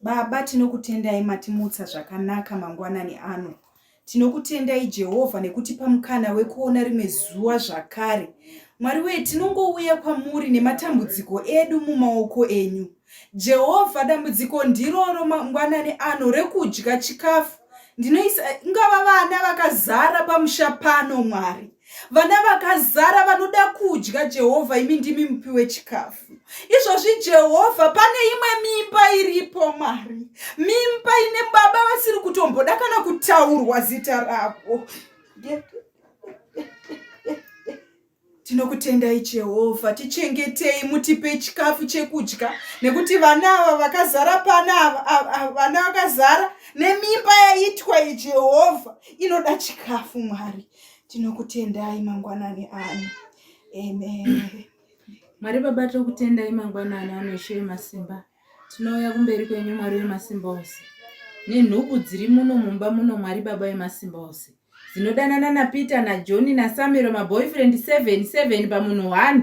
Baba, tinokutendai matimutsa zvakanaka mangwanani ano. Tinokutendai Jehovha nekutipa mukana wekuona rimwe zuva zvakare. Mwari wedu, tinongouya kwamuri nematambudziko edu mumaoko enyu. Jehovha, dambudziko ndiroro mangwanani ano rekudya chikafu. Ingava vana vakazara pamusha pano Mwari. Vana vakazara vanoda kudya Jehovha, imi ndimi mupi wechikafu. Izvozvi Jehovha, pane imwe mimba iripo Mwari. Mimba ine baba vasiri kutomboda kana kutaurwa zita ravo. Tinokutendai Jehovha, tichengetei, mutipe chikafu chekudya, nekuti vana ava vakazara panava, vana vakazara nemimba yaitwa Jehovha inoda chikafu Mwari. Tinokutendai mangwanani ano. Amen. Mwari Baba, tinokutendai mangwanani ano Ishe masimba. Tinouya kumberi kwenyu Mwari wemasimba ose. Nenhubu dziri muno mumba muno Mwari Baba wemasimba ose. Dzinodanana naPeter naJohn naSamuel maboyfriend 7 pamunhu 1.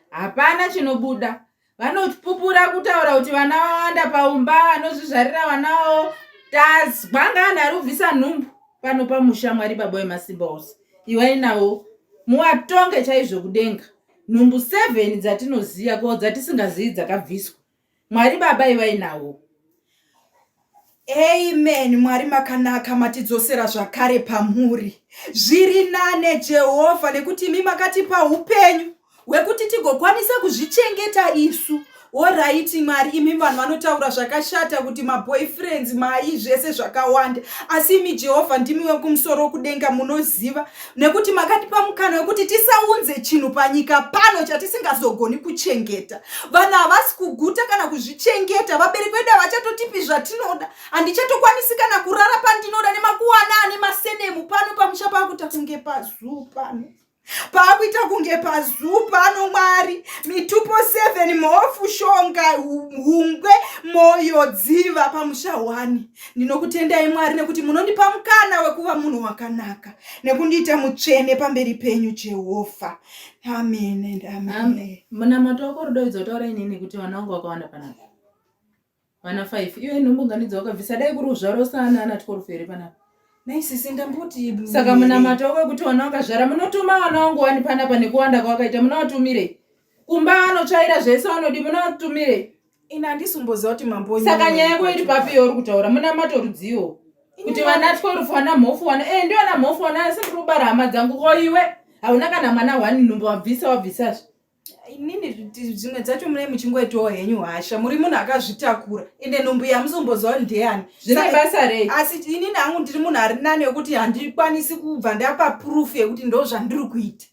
Hapana chinobuda. Vanopupura kutaura kuti vana vawanda paumba, anozvizvarira vanawo. Tazwanga ari kubvisa nhumbu pano pamusha Mwari Baba wemasimba ose. Iwai nawo muwatonge chaizvo kudenga. Nhumbu 7 dzatinoziya ko dzatisingaziyi dzakabviswa. Mwari Baba iwai nawo. Amen. Mwari makanaka, matidzosera zvakare pamuri. Zviri nane Jehovha, nekuti imi makatipa upenyu hwekuti tigokwanisa kuzvichengeta isu. Alright Mwari, imi vanhu vanotaura zvakashata kuti maboyfriends mai zvese zvakawanda, asi imi Jehovha ndimi wekumusoro kudenga munoziva, nekuti makatipa mukana wekuti tisaunze chinhu panyika pano chatisingazogoni kuchengeta. Vanhu havasi kuguta kana kuzvichengeta, vabereki vedu havachatotipi zvatinoda. Handichatokwanisi kana kurara pandinoda nemakuwana nemasenemu pano pamusha pakuita kunge pazuu pano. Pakuita kunge pazuu pano Mwari. Mitupo 7 mofu shonga hungwe moyo dziva pamusha 1. Ndinokutendai Mwari nekuti munondipa mukana wekuva munhu wakanaka, nekundiita mutsvene pamberi penyu Jehovha. Amen and amen. Munamato wako rudoidza kutaura inini kuti vana vangu vakawanda panapa. Vana 5. Iwe nhumbu wakabvisa dai kuri uzvaro sana ana 12 here panapa. Naisisi ndambuti saka munamato wako kuti vana vakazvara munotuma vana vangu 1 panapa nekuwanda kwakaita munavatumire. Kumba anotsvaira zvese vanodi munavatumire. Ina handisumboziva kuti mambonyu. Saka nyaya yako iri papi yauri kutaura munamato rudzivo. Kuti vana 12 vana mhofu vana ndio vana mhofu vana asi ndiri kubara hama dzangu ko iwe. Hauna kana mwana 1 nhumbu wabvisazvo. Inini zvimwe dzacho mune muchingoitawo henyu hasha, muri munhu akazvitakura, ende nhumbu yamusomboziva ndeyani. Zvine basa rei? Asi inini hangu ndiri munhu ari nani wekuti handikwanisi kubva ndapa proof yekuti ndo zvandiri kuita.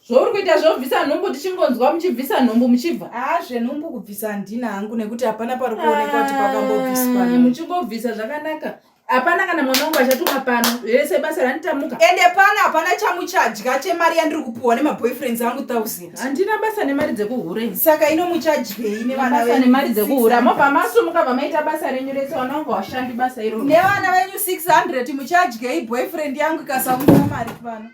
Zvouri kuita zvobvisa nhumbu tichingonzwa muchibvisa nhumbu muchibva. Zvenhumbu kubvisa handina hangu nekuti hapana pari kuonekwa kuti pakambobviswa. Muchingobvisa zvakanaka. Hapana kana mwana wangu achatuma pano. Yese basa ranitamuka. Ende pana hapana chamuchadya chemari yandiri kupuwa nemaboyfriends angu 1000. Handina basa nemari dzekuhure. Saka ino muchadyei nevana venyu nemari dzekuhura. Mobva masumuka vamaita basa renyu rese vana vangu vashandi basa iroro. Nevana venyu 600 muchadyei boyfriend yangu ikasamuka mari pano.